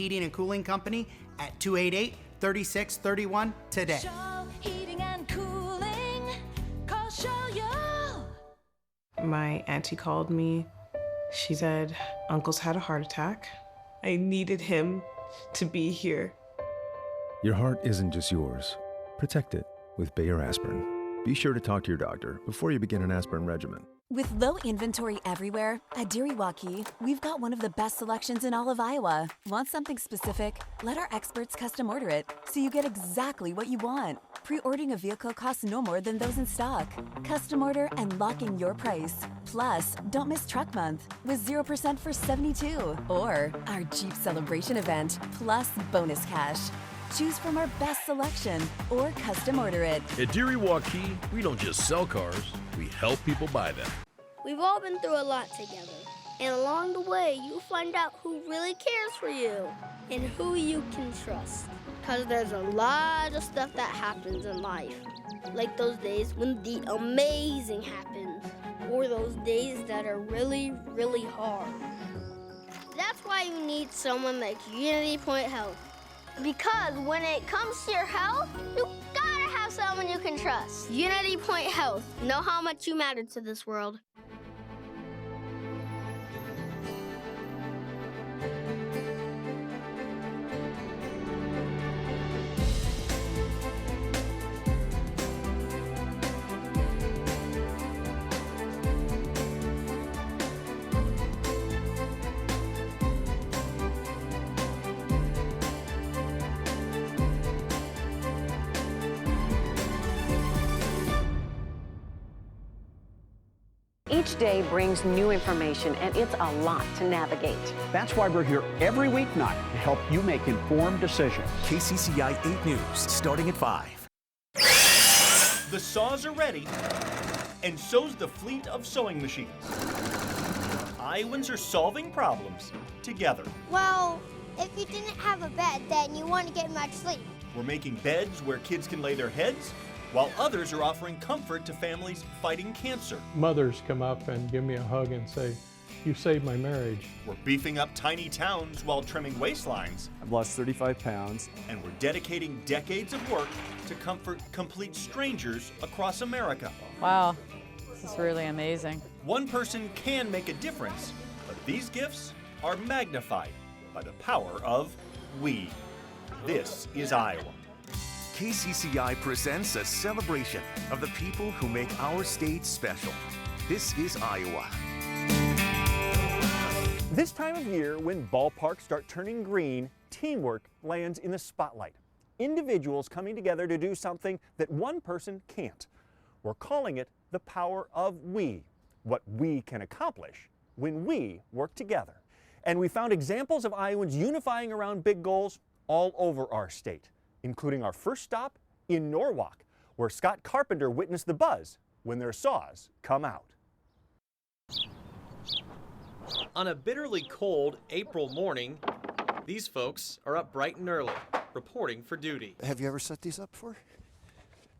Heating and Cooling Company at 288-3631 today. Shaw Heating and Cooling. Call Shaw. My auntie called me. She said uncle's had a heart attack. I needed him to be here. Your heart isn't just yours. Protect it with Bayer aspirin. Be sure to talk to your doctor before you begin an aspirin regimen. With low inventory everywhere, at Deary Waukee, we've got one of the best selections in all of Iowa. Want something specific? Let our experts custom order it so you get exactly what you want. Pre-ordering a vehicle costs no more than those in stock. Custom order and lock in your price. Plus, don't miss Truck Month with 0% for 72. Or our Jeep Celebration event, plus bonus cash. Choose from our best selection or custom order it. At Deary Waukee, we don't just sell cars, we help people buy them. We've all been through a lot together, and along the way, you'll find out who really cares for you and who you can trust. Because there's a lot of stuff that happens in life, like those days when the amazing happens, or those days that are really, really hard. That's why you need someone like Unity Point Health. Because when it comes to your health, you gotta have someone you can trust. Unity Point Health. Know how much you matter to this world. Each day brings new information, and it's a lot to navigate. That's why we're here every weeknight to help you make informed decisions. KCCI 8 News, starting at 5. The saws are ready, and so's the fleet of sewing machines. Iowans are solving problems together. Well, if you didn't have a bed, then you wouldn't get much sleep. We're making beds where kids can lay their heads, while others are offering comfort to families fighting cancer. Mothers come up and give me a hug and say, "You saved my marriage." We're beefing up tiny towns while trimming waistlines. I've lost 35 pounds. And we're dedicating decades of work to comfort complete strangers across America. Wow, this is really amazing. One person can make a difference, but these gifts are magnified by the power of we. This is Iowa. KCCI presents a celebration of the people who make our state special. This is Iowa. This time of year, when ballparks start turning green, teamwork lands in the spotlight. Individuals coming together to do something that one person can't. We're calling it the power of we, what we can accomplish when we work together. And we found examples of Iowans unifying around big goals all over our state, including our first stop in Norwalk, where Scott Carpenter witnessed the buzz when their saws come out. On a bitterly cold April morning, these folks are up bright and early, reporting for duty. Have you ever set these up before?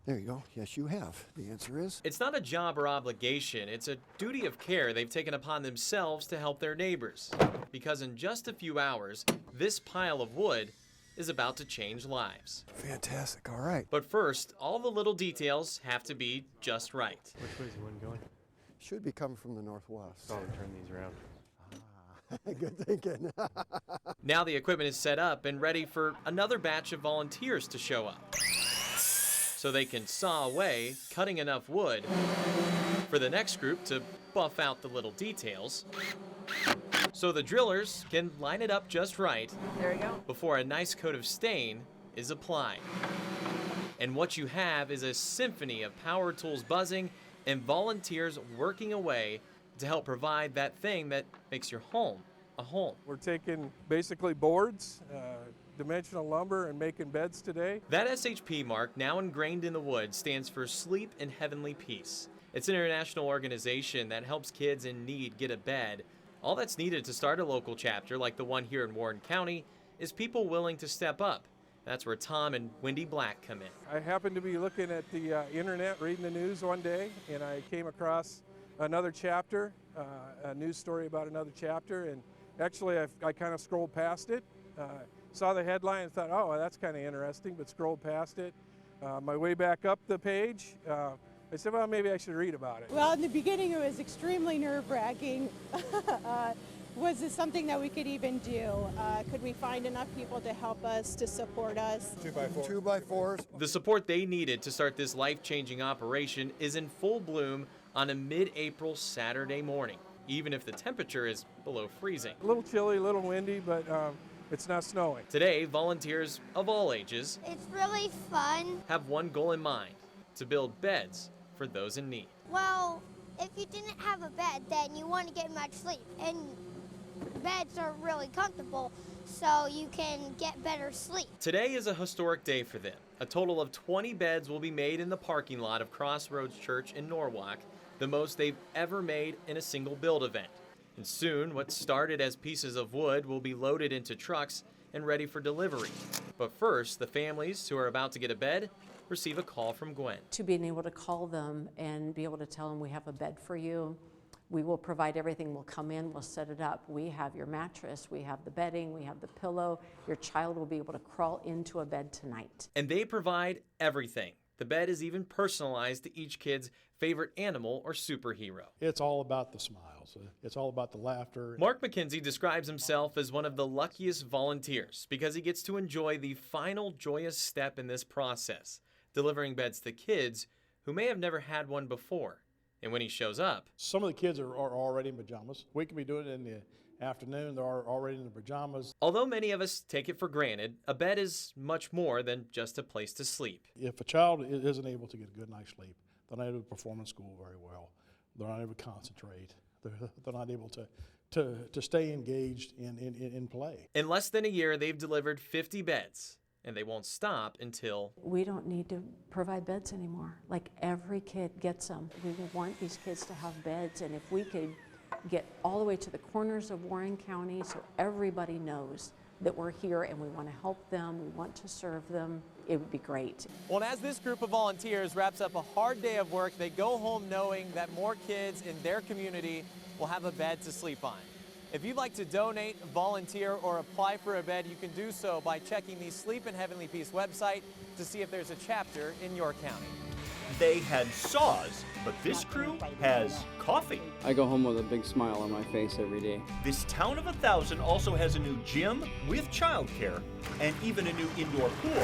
There you go. Yes, you have. The answer is? It's not a job or obligation. It's a duty of care they've taken upon themselves to help their neighbors. Because in just a few hours, this pile of wood is about to change lives. Fantastic. All right. But first, all the little details have to be just right. Which way is the wind going? Should be coming from the northwest. So I'll turn these around. Good thinking. Now the equipment is set up and ready for another batch of volunteers to show up, so they can saw away, cutting enough wood for the next group to buff out the little details, so the drillers can line it up just right. There we go. Before a nice coat of stain is applied. And what you have is a symphony of power tools buzzing and volunteers working away to help provide that thing that makes your home a home. We're taking basically boards, dimensional lumber, and making beds today. That SHP mark, now ingrained in the wood, stands for Sleep in Heavenly Peace. It's an international organization that helps kids in need get a bed. All that's needed to start a local chapter like the one here in Warren County is people willing to step up. That's where Tom and Wendy Black come in. I happened to be looking at the internet, reading the news one day, and I came across another chapter, a news story about another chapter, and actually I kind of scrolled past it. Saw the headline and thought, oh, that's kind of interesting, but scrolled past it. My way back up the page, I said, well, maybe I should read about it. Well, in the beginning, it was extremely nerve-wracking. Was this something that we could even do? Could we find enough people to help us, to support us? 2x4. 2x4s. The support they needed to start this life-changing operation is in full bloom on a mid-April Saturday morning, even if the temperature is below freezing. A little chilly, a little windy, but it's not snowing. Today, volunteers of all ages It's really fun. have one goal in mind: to build beds for those in need. Well, if you didn't have a bed, then you wouldn't get much sleep. And beds are really comfortable, so you can get better sleep. Today is a historic day for them. A total of 20 beds will be made in the parking lot of Crossroads Church in Norwalk, the most they've ever made in a single build event. And soon, what started as pieces of wood will be loaded into trucks and ready for delivery. But first, the families who are about to get a bed receive a call from Gwen. To being able to call them and be able to tell them we have a bed for you. We will provide everything. We'll come in, we'll set it up. We have your mattress, we have the bedding, we have the pillow. Your child will be able to crawl into a bed tonight. And they provide everything. The bed is even personalized to each kid's favorite animal or superhero. It's all about the smiles. It's all about the laughter. Mark McKenzie describes himself as one of the luckiest volunteers because he gets to enjoy the final joyous step in this process, delivering beds to kids who may have never had one before. And when he shows up, some of the kids are already in pajamas. We can be doing it in the afternoon. They're already in the pajamas. Although many of us take it for granted, a bed is much more than just a place to sleep. If a child isn't able to get a good night's sleep, they're not able to perform in school very well. They're not able to concentrate. They're not able to stay engaged in play. In less than a year, they've delivered 50 beds. And they won't stop until... We don't need to provide beds anymore. Like, every kid gets them. We want these kids to have beds, and if we could get all the way to the corners of Warren County so everybody knows that we're here and we want to help them, we want to serve them, it would be great. Well, and as this group of volunteers wraps up a hard day of work, they go home knowing that more kids in their community will have a bed to sleep on. If you'd like to donate, volunteer, or apply for a bed, you can do so by checking the Sleep in Heavenly Peace website to see if there's a chapter in your county. They had saws, but this crew has coffee. I go home with a big smile on my face every day. This town of 1,000 also has a new gym with childcare and even a new indoor pool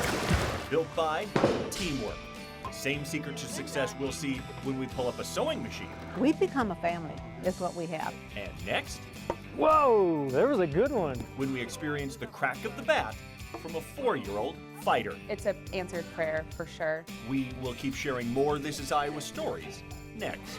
built by teamwork. The same secret to success we'll see when we pull up a sewing machine. We've become a family, is what we have. And next, whoa, there was a good one. when we experience the crack of the bat from a 4-year-old fighter. It's an answered prayer for sure. We will keep sharing more This Is Iowa stories next.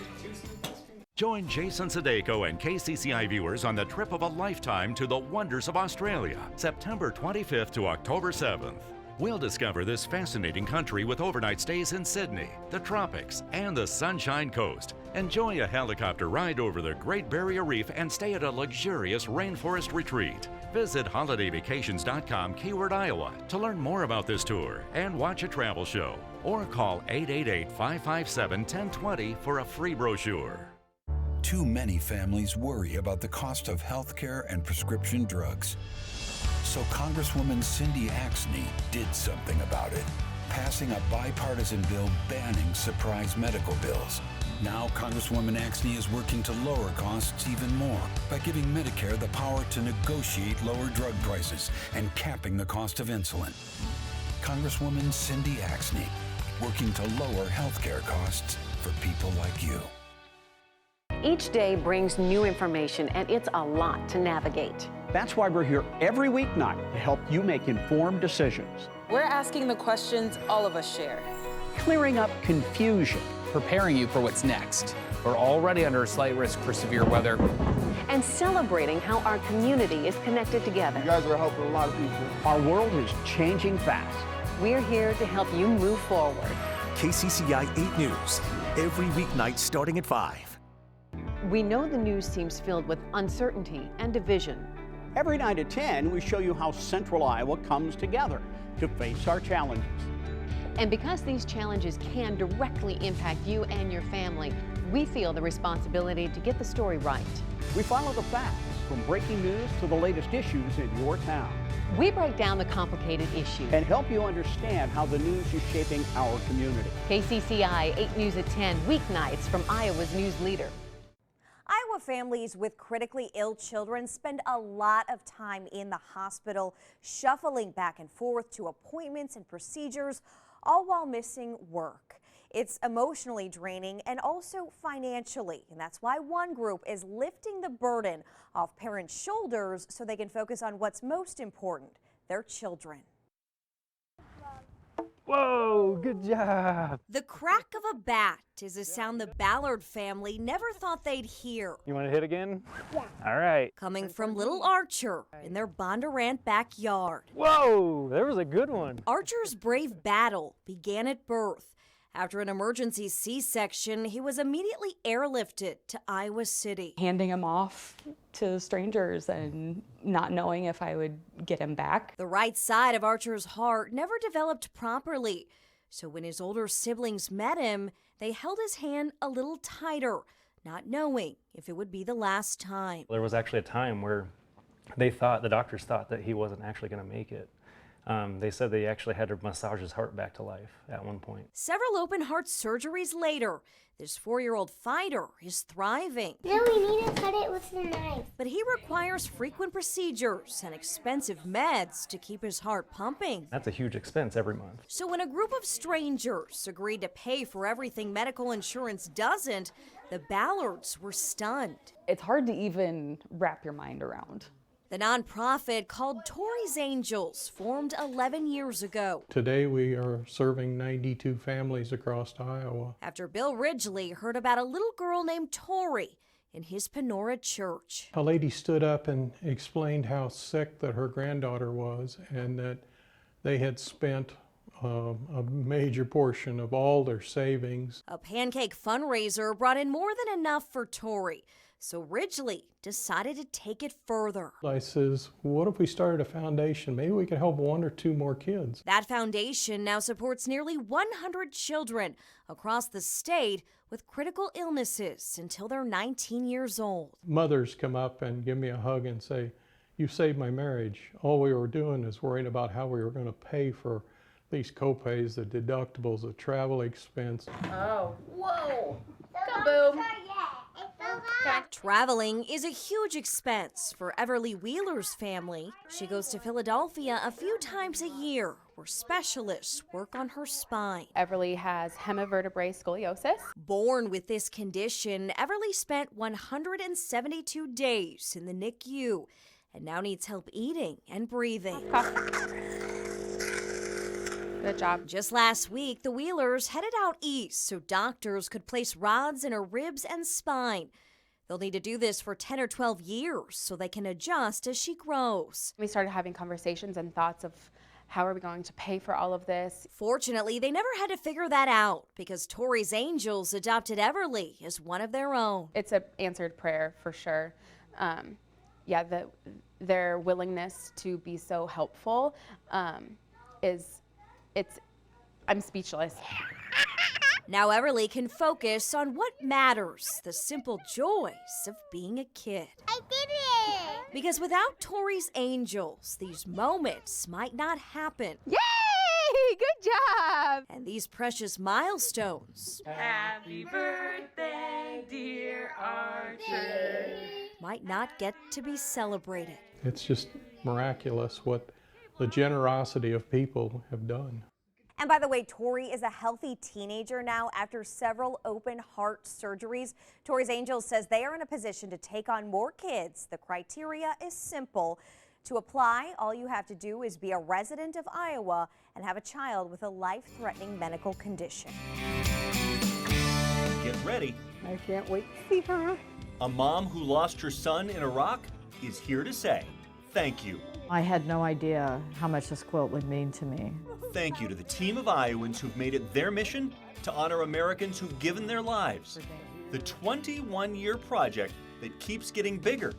Join Jason Sudeiko and KCCI viewers on the trip of a lifetime to the wonders of Australia, September 25th to October 7th. We'll discover this fascinating country with overnight stays in Sydney, the tropics, and the Sunshine Coast. Enjoy a helicopter ride over the Great Barrier Reef and stay at a luxurious rainforest retreat. Visit holidayvacations.com /Iowa to learn more about this tour and watch a travel show. Or call 888-557-1020 for a free brochure. Too many families worry about the cost of health care and prescription drugs. So Congresswoman Cindy Axne did something about it, passing a bipartisan bill banning surprise medical bills. Now Congresswoman Axne is working to lower costs even more by giving Medicare the power to negotiate lower drug prices and capping the cost of insulin. Congresswoman Cindy Axne, working to lower health care costs for people like you. Each day brings new information, and it's a lot to navigate. That's why we're here every weeknight to help you make informed decisions. We're asking the questions all of us share. Clearing up confusion. Preparing you for what's next. We're already under a slight risk for severe weather. And celebrating how our community is connected together. You guys are helping a lot of people. Our world is changing fast. We're here to help you move forward. KCCI 8 News, every weeknight starting at 5. We know the news seems filled with uncertainty and division. Every night at 10, we show you how Central Iowa comes together to face our challenges. And because these challenges can directly impact you and your family, We feel the responsibility to get the story right. We follow the facts from breaking news to the latest issues in your town. We break down the complicated issues And help you understand how the news is shaping our community. KCCI 8 News at 10, weeknights from Iowa's news leader. Iowa families with critically ill children spend a lot of time in the hospital, shuffling back and forth to appointments and procedures, all while missing work. It's emotionally draining and also financially, and that's why one group is lifting the burden off parents' shoulders so they can focus on what's most important, their children. Whoa, good job. The crack of a bat is a sound the Ballard family never thought they'd hear. You want to hit again? Yeah. All right. Coming from little Archer in their Bondurant backyard. Whoa, there was a good one. Archer's brave battle began at birth. After an emergency C-section, he was immediately airlifted to Iowa City. Handing him off to strangers and not knowing if I would get him back. The right side of Archer's heart never developed properly, so when his older siblings met him, they held his hand a little tighter, not knowing if it would be the last time. There was actually a time where the doctors thought that he wasn't actually going to make it. They said they actually had to massage his heart back to life at one point. Several open heart surgeries later, this 4-year-old fighter is thriving. No, we need to cut it with the knife. But he requires frequent procedures and expensive meds to keep his heart pumping. That's a huge expense every month. So when a group of strangers agreed to pay for everything medical insurance doesn't, the Ballards were stunned. It's hard to even wrap your mind around. The nonprofit called Tori's Angels formed 11 years ago. Today we are serving 92 families across Iowa. After Bill Ridgely heard about a little girl named Tori in his Panora church. A lady stood up and explained how sick that her granddaughter was and that they had spent a major portion of all their savings. A pancake fundraiser brought in more than enough for Tori. So Ridgely decided to take it further. I says, what if we started a foundation? Maybe we could help 1 or 2 more kids. That foundation now supports nearly 100 children across the state with critical illnesses until they're 19 years old. Mothers come up and give me a hug and say, you saved my marriage. All we were doing is worrying about how we were going to pay for these co-pays, the deductibles, the travel expense. Oh, whoa, kaboom. Traveling is a huge expense for Everly Wheeler's family. She goes to Philadelphia a few times a year where specialists work on her spine. Everly has hemivertebrae scoliosis. Born with this condition, Everly spent 172 days in the NICU and now needs help eating and breathing. Good job. Just last week, the Wheelers headed out east so doctors could place rods in her ribs and spine. They'll need to do this for 10 or 12 years so they can adjust as she grows. We started having conversations and thoughts of how are we going to pay for all of this. Fortunately, they never had to figure that out because Tori's Angels adopted Everly as one of their own. It's an answered prayer for sure. Their willingness to be so helpful I'm speechless. Now Everly can focus on what matters, the simple joys of being a kid. I did it! Because without Tori's Angels, these moments might not happen. Yay! Good job! And these precious milestones. Happy birthday, dear Archer. Might not get to be celebrated. It's just miraculous what the generosity of people have done. And by the way, Tori is a healthy teenager now after several open heart surgeries. Tori's Angels says they are in a position to take on more kids. The criteria is simple. To apply, all you have to do is be a resident of Iowa and have a child with a life-threatening medical condition. Get ready. I can't wait to see her. A mom who lost her son in Iraq is here to say thank you. I had no idea how much this quilt would mean to me. Thank you to the team of Iowans who've made it their mission to honor Americans who've given their lives. The 21-year project that keeps getting bigger,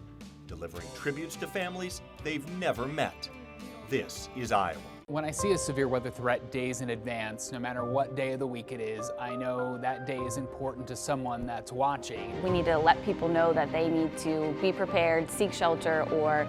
delivering tributes to families they've never met. This is Iowa. When I see a severe weather threat days in advance, no matter what day of the week it is, I know that day is important to someone that's watching. We need to let people know that they need to be prepared, seek shelter, or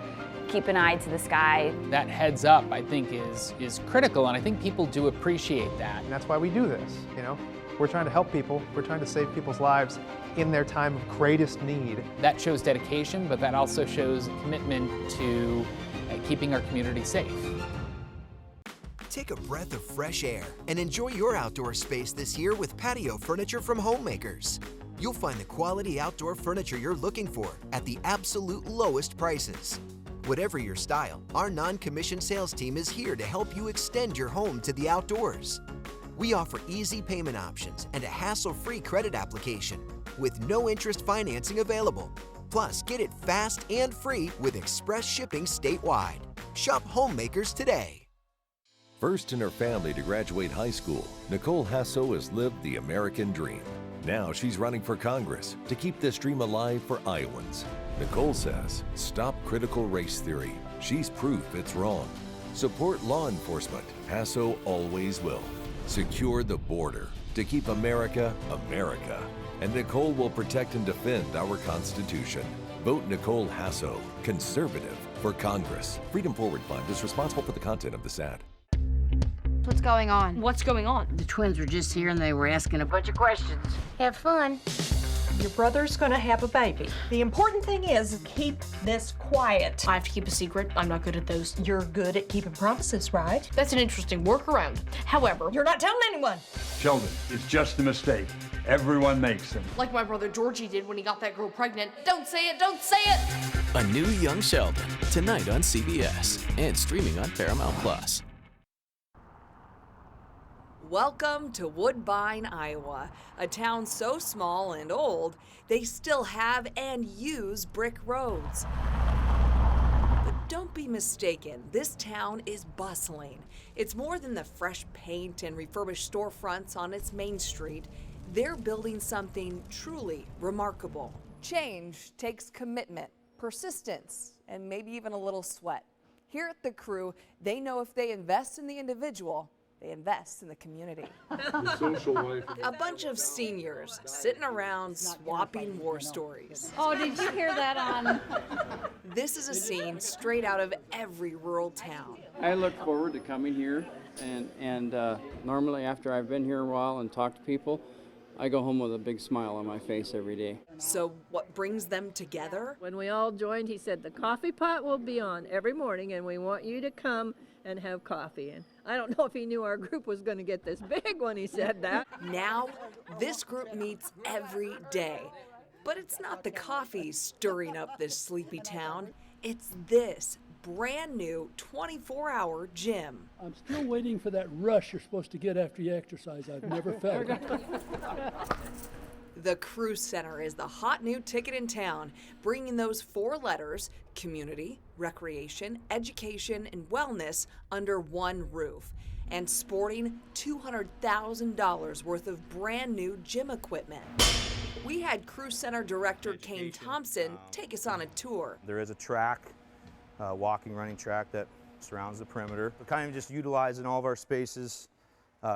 keep an eye to the sky. That heads up, I think, is critical, and I think people do appreciate that. And that's why we do this, you know? We're trying to help people. We're trying to save people's lives in their time of greatest need. That shows dedication, but that also shows commitment to keeping our community safe. Take a breath of fresh air and enjoy your outdoor space this year with patio furniture from Homemakers. You'll find the quality outdoor furniture you're looking for at the absolute lowest prices. Whatever your style, our non-commissioned sales team is here to help you extend your home to the outdoors. We offer easy payment options and a hassle-free credit application with no interest financing available. Plus, get it fast and free with express shipping statewide. Shop Homemakers today. First in her family to graduate high school, Nicole Hasso has lived the American dream. Now she's running for Congress to keep this dream alive for Iowans. Nicole says, stop critical race theory. She's proof it's wrong. Support law enforcement. Hasso always will. Secure the border to keep America, America. And Nicole will protect and defend our Constitution. Vote Nicole Hasso, conservative, for Congress. Freedom Forward Fund is responsible for the content of this ad. What's going on? What's going on? The twins were just here and they were asking a bunch of questions. Have fun. Your brother's gonna have a baby. The important thing is keep this quiet. I have to keep a secret. I'm not good at those. You're good at keeping promises, right? That's an interesting workaround. However, you're not telling anyone. Sheldon, it's just a mistake. Everyone makes them. Like my brother Georgie did when he got that girl pregnant. Don't say it, don't say it! A new Young Sheldon, tonight on CBS and streaming on Paramount+. Welcome to Woodbine, Iowa, a town so small and old, they still have and use brick roads. But don't be mistaken, this town is bustling. It's more than the fresh paint and refurbished storefronts on its main street. They're building something truly remarkable. Change takes commitment, persistence, and maybe even a little sweat. Here at The Crew, they know if they invest in the individual, they invest in the community. The social life. A bunch of seniors sitting around swapping war stories. Oh, did you hear that on? This is a scene straight out of every rural town. I look forward to coming here, and normally after I've been here a while and talked to people, I go home with a big smile on my face every day. So what brings them together? When we all joined, he said, the coffee pot will be on every morning and we want you to come and have coffee. And I don't know if he knew our group was going to get this big when he said that. Now, this group meets every day. But it's not the coffee stirring up this sleepy town. It's this brand new 24-hour gym. I'm still waiting for that rush you're supposed to get after you exercise. I've never felt it. The Crew Center is the hot new ticket in town, bringing those 4 letters, community, recreation, education, and wellness, under one roof, and sporting $200,000 worth of brand new gym equipment. We had Crew Center Director Kane Thompson take us on a tour. There is a track, walking, running track that surrounds the perimeter. We're kind of just utilizing all of our spaces.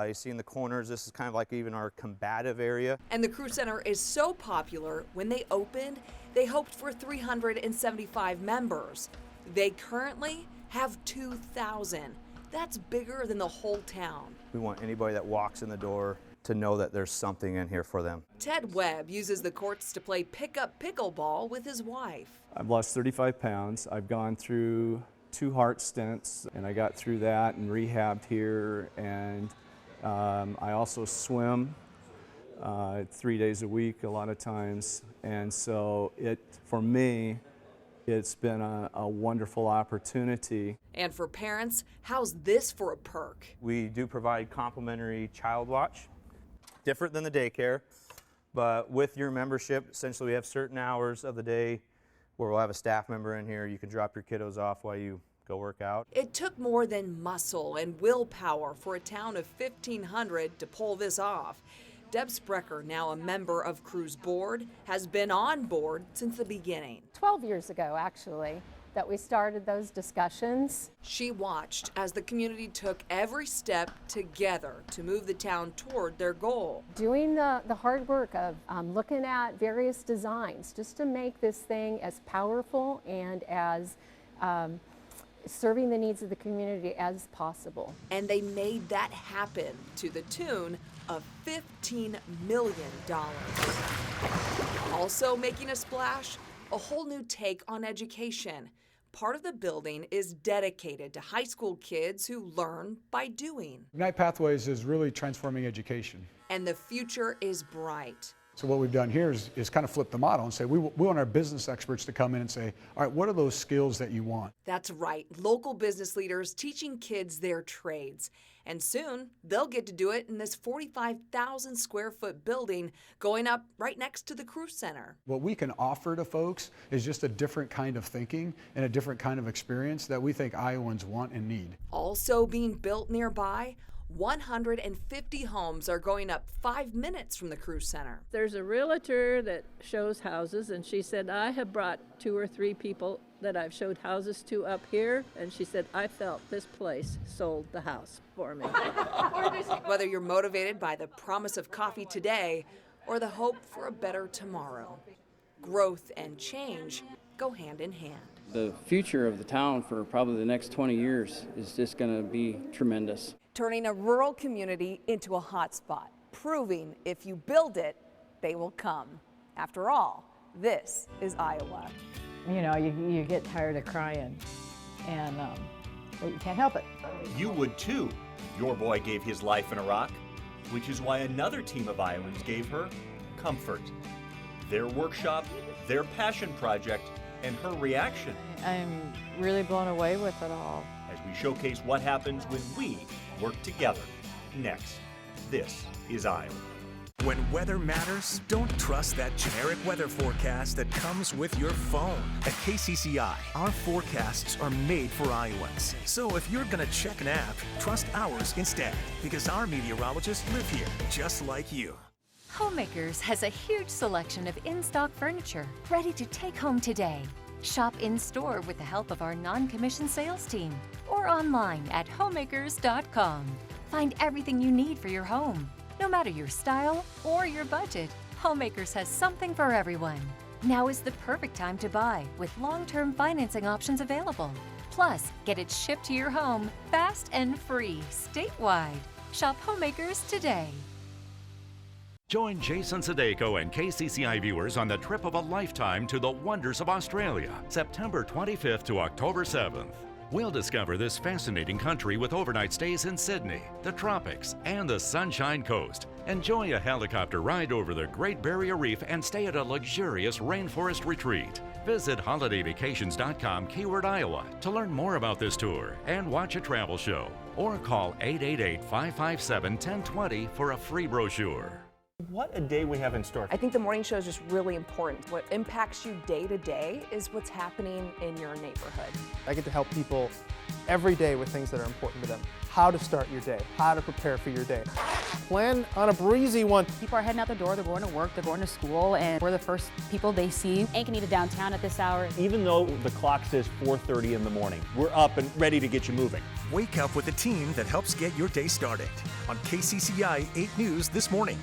You see in the corners, this is kind of like even our combative area. And the Crew Center is so popular, when they opened, they hoped for 375 members. They currently have 2,000. That's bigger than the whole town. We want anybody that walks in the door to know that there's something in here for them. Ted Webb uses the courts to play pickup pickleball with his wife. I've lost 35 pounds. I've gone through 2 heart stents, and I got through that and rehabbed here, and I also swim 3 days a week a lot of times, and so for me, it's been a wonderful opportunity. And for parents, how's this for a perk? We do provide complimentary child watch, different than the daycare, but with your membership, essentially we have certain hours of the day where we'll have a staff member in here. You can drop your kiddos off while you go work out. It took more than muscle and willpower for a town of 1,500 to pull this off. Deb Sprecher, now a member of Crew's board, has been on board since the beginning. 12 years ago, actually, that we started those discussions. She watched as the community took every step together to move the town toward their goal. Doing the hard work of looking at various designs just to make this thing as powerful and as serving the needs of the community as possible. And they made that happen to the tune of $15 million. Also making a splash, a whole new take on education. Part of the building is dedicated to high school kids who learn by doing. Ignite Pathways is really transforming education. And the future is bright. So what we've done here is kind of flip the model and say we want our business experts to come in and say, all right, what are those skills that you want? That's right, local business leaders teaching kids their trades. And soon, they'll get to do it in this 45,000 square foot building going up right next to the Crew Center. What we can offer to folks is just a different kind of thinking and a different kind of experience that we think Iowans want and need. Also being built nearby, 150 homes are going up 5 minutes from the Crew Center. There's a realtor that shows houses, and she said, I have brought 2 or 3 people that I've showed houses to up here, and she said, I felt this place sold the house for me. Whether you're motivated by the promise of coffee today or the hope for a better tomorrow, growth and change go hand in hand. The future of the town for probably the next 20 years is just going to be tremendous. Turning a rural community into a hotspot, proving if you build it, they will come. After all, this is Iowa. You know, you get tired of crying, and but you can't help it. You would too. Your boy gave his life in Iraq, which is why another team of Iowans gave her comfort. Their workshop, their passion project, and her reaction. I'm really blown away with it all. As we showcase what happens when we work together. Next, this is Iowa. When weather matters, don't trust that generic weather forecast that comes with your phone. At KCCI, our forecasts are made for Iowans. So if you're gonna check an app, trust ours instead, because our meteorologists live here, just like you. Homemakers has a huge selection of in-stock furniture ready to take home today. Shop in-store with the help of our non-commissioned sales team or online at homemakers.com. Find everything you need for your home. No matter your style or your budget, Homemakers has something for everyone. Now is the perfect time to buy with long-term financing options available. Plus, get it shipped to your home fast and free statewide. Shop Homemakers today. Join Jason Sudeiko and KCCI viewers on the trip of a lifetime to the wonders of Australia, September 25th to October 7th. We'll discover this fascinating country with overnight stays in Sydney, the tropics, and the Sunshine Coast. Enjoy a helicopter ride over the Great Barrier Reef and stay at a luxurious rainforest retreat. Visit holidayvacations.com keyword Iowa to learn more about this tour and watch a travel show. Or call 888-557-1020 for a free brochure. What a day we have in store. I think the morning show is just really important. What impacts you day to day is what's happening in your neighborhood. I get to help people every day with things that are important to them. How to start your day, how to prepare for your day. Plan on a breezy one. People are heading out the door, they're going to work, they're going to school, and we're the first people they see. Ankeny downtown at this hour. Even though the clock says 4:30 in the morning, we're up and ready to get you moving. Wake up with a team that helps get your day started on KCCI 8 News this morning.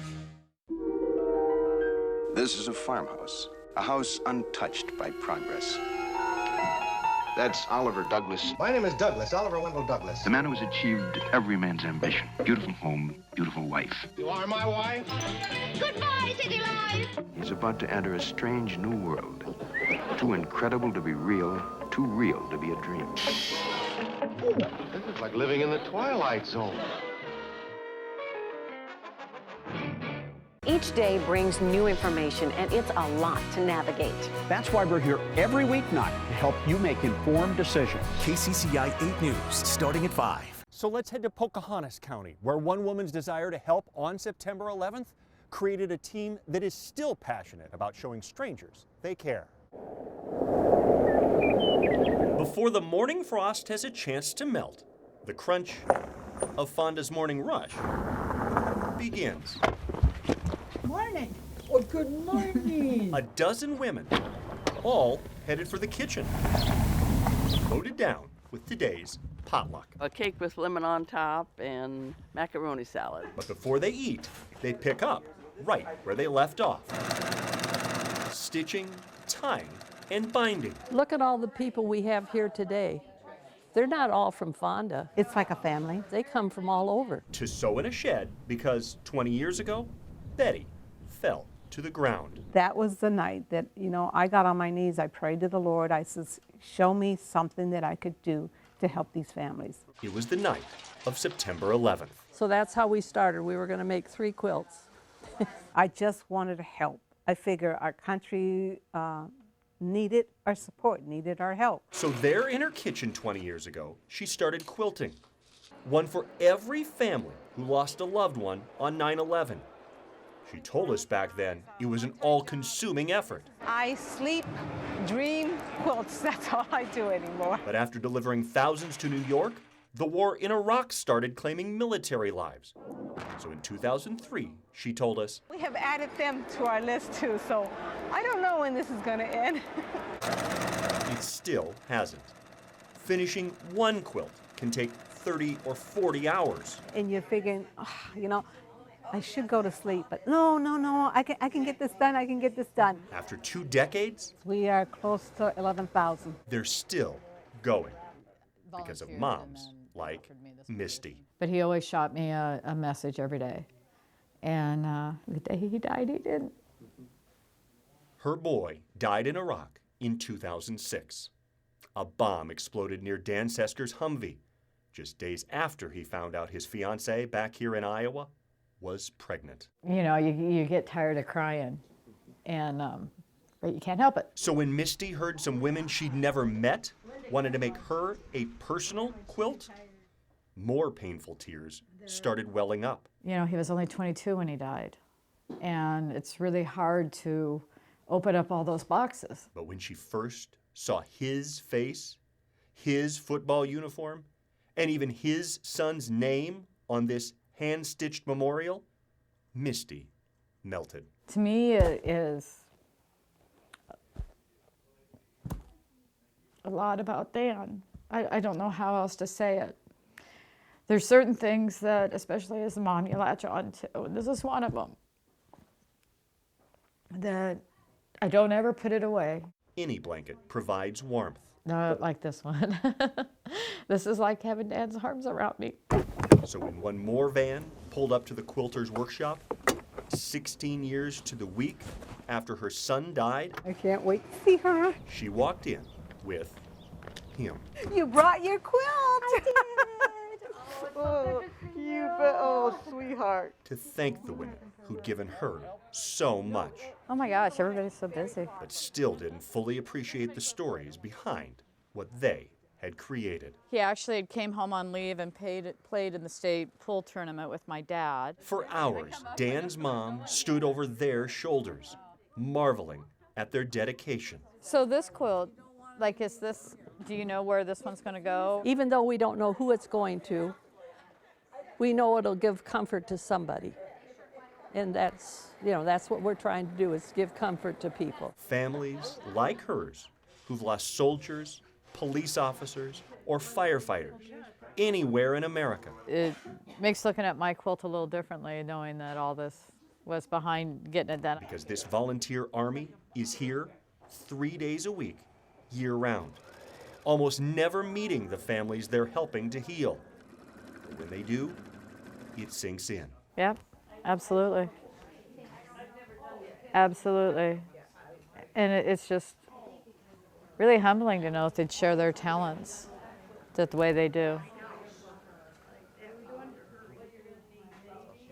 This is a farmhouse, a house untouched by progress. That's Oliver Douglas. My name is Douglas, Oliver Wendell Douglas. The man who has achieved every man's ambition. Beautiful home, beautiful wife. You are my wife? Goodbye, city life! He's about to enter a strange new world. Too incredible to be real, too real to be a dream. This is like living in the Twilight Zone. Each day brings new information, and it's a lot to navigate. That's why we're here every weeknight to help you make informed decisions. KCCI 8 News, starting at 5. So let's head to Pocahontas County, where one woman's desire to help on September 11th created a team that is still passionate about showing strangers they care. Before the morning frost has a chance to melt, the crunch of Fonda's morning rush begins. Morning. Oh, good morning. A dozen women, all headed for the kitchen. loaded down with today's potluck. A cake with lemon on top and macaroni salad. But before they eat, they pick up right where they left off. Stitching, tying, and binding. Look at all the people we have here today. They're not all from Fonda. It's like a family. They come from all over. To sew in a shed because 20 years ago, Betty fell to the ground. That was the night that, I got on my knees. I prayed to the Lord. I said, show me something that I could do to help these families. It was the night of September 11th. So that's how we started. We were going to make 3 quilts. I just wanted to help. I figure our country needed our support, needed our help. So there in her kitchen 20 years ago, she started quilting. One for every family who lost a loved one on 9/11. She told us back then it was an all-consuming effort. I sleep, dream, quilts. That's all I do anymore. But after delivering thousands to New York, the war in Iraq started claiming military lives. So in 2003, she told us, We have added them to our list too, so I don't know when this is going to end. it still hasn't. Finishing one quilt can take 30 or 40 hours. And you're thinking, I should go to sleep, but no, I can get this done, I can get this done. After 2 decades, We are close to 11,000. they're still going because of moms like Misty. But he always shot me a message every day. And the day he died, he didn't. Her boy died in Iraq in 2006. A bomb exploded near Dan Sesker's Humvee just days after he found out his fiancée back here in Iowa was pregnant. You get tired of crying, and but you can't help it. So when Misty heard some women she'd never met wanted to make her a personal quilt, more painful tears started welling up. He was only 22 when he died, and it's really hard to open up all those boxes. But when she first saw his face, his football uniform, and even his son's name on this hand-stitched memorial, Misty melted. To me, it is a lot about Dan. I don't know how else to say it. There's certain things that, especially as a mom, you latch on to. This is one of them. That I don't ever put it away. Any blanket provides warmth. Not like this one. This is like having Dad's arms around me. So when one more van pulled up to the quilter's workshop, 16 years to the week after her son died, I can't wait to see her. she walked in with him. You brought your quilt. I did. Oh, sweetheart. To thank the women who'd given her so much, Oh my gosh, everybody's so busy. but still didn't fully appreciate the stories behind what they had created. He actually came home on leave and played in the state pool tournament with my dad. For hours, Dan's mom stood over their shoulders, marveling at their dedication. So this quilt, do you know where this one's going to go? Even though we don't know who it's going to, we know it'll give comfort to somebody. And that's what we're trying to do, is give comfort to people. Families like hers who've lost soldiers, police officers, or firefighters anywhere in America. It makes looking at my quilt a little differently, knowing that all this was behind getting it done. Because this volunteer army is here 3 days a week, year-round, almost never meeting the families they're helping to heal. But when they do, it sinks in. Yep, absolutely. Absolutely. And it's just really humbling to know that they'd share their talents the way they do.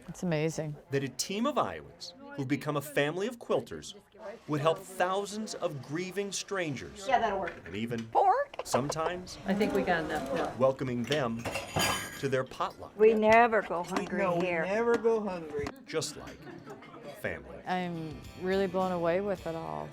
It's amazing. That a team of Iowans who've become a family of quilters would help thousands of grieving strangers. Yeah, that'll work. And even, Pork? sometimes, I think we got enough now. welcoming them to their potluck. We never go hungry here. We never go hungry. Just like family. I'm really blown away with it all.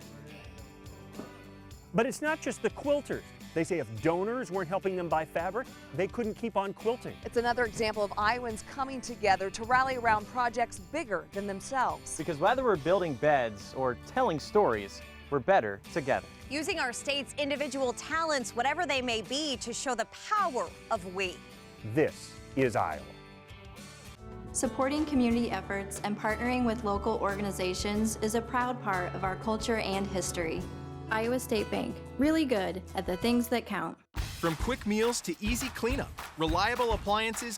But it's not just the quilters. They say if donors weren't helping them buy fabric, they couldn't keep on quilting. It's another example of Iowans coming together to rally around projects bigger than themselves. Because whether we're building beds or telling stories, We're better together. Using our state's individual talents, whatever they may be, to show the power of we. This is Iowa. Supporting community efforts and partnering with local organizations is a proud part of our culture and history. Iowa State Bank, really good at the things that count. From quick meals to easy cleanup, reliable appliances